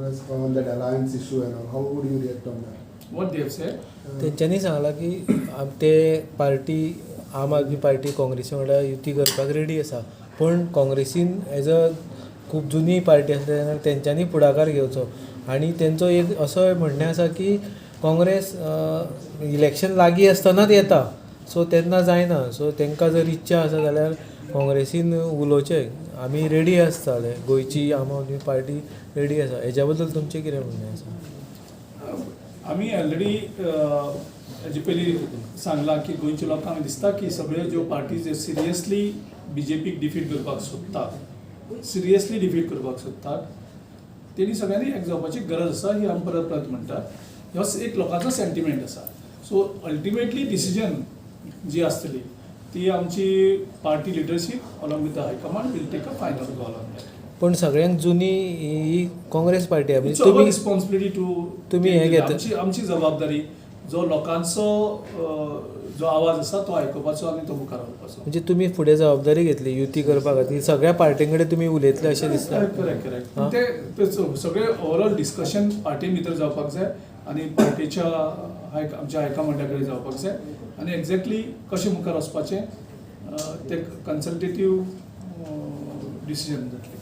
Congress on that alliance issue and all. How would you react on that? What they have said? तेंच्यांनी सांगलां की ते party आम आदमी party काँग्रेसी वांगडा युती करपाक रेडी आसा, पण काँग्रेसीन एज अ खूब जुनी पार्टी आसल्या तेन्ना तेंच्यांनी फुडाकार घेवचो. आनी तेंचो एक असो म्हणणें आसा की काँग्रेस इलेक्शन लागीं आसतनाच येता, सो तेन्ना जायना. सो तांकां जर इच्छा आसा जाल्यार काँग्रेसीन उलोवचें, आमी रेडी आसताले, गोंयची आम आदमी पार्टी रेडी आसा. हेज्या बद्दल तुमचें कितें म्हणणें आसा? आमी ऑलरेडी हेजे पयलीं सांगलां की गोंयच्या लोकांक दिसता की सगळ्यो ज्यो पार्टीज सिरियसली BJPक डिफीट करपाक सोदतात, सिरियसली डिफीट करपाक सोदतात, तेणी सगळ्यांनी एक जावपाची गरज आसा, ही आमी परत परत म्हणटात. हो एक लोकांचो सेंटिमेंट आसा. सो अल्टिमेटली डिसिजन जी आसतली ती आमची party leadership along with the high command will take a final call on that. पण सगळ्यांत जुनी ही काँग्रेस पार्टी आहे, म्हणजे तुमी रिस्पॉन्सिबिलिटी टू तुम्ही हे घेता. आमची जबाबदारी जो लोकांचो जो आवाज आसा तो आयकुपाचो आनी तो मुखार व्हरपाचो. म्हणजे तुम्ही फुडें जबाबदारी घेतली युती करपा खातीर, सगळ्या पार्टीं कडेन तुमी उलयतले अशें दिसता? करेक्ट. ते सगळे ओवरऑल डिस्कशन पार्टी भितर जावपाक जाय आनी पार्टीच्या आमच्या हायकमांडा कडेन जावपाक जाय, आनी एक्झॅक्टली कशें मुखार वचपाचें ते कन्सल्टेटीव डिसिजन जातलें.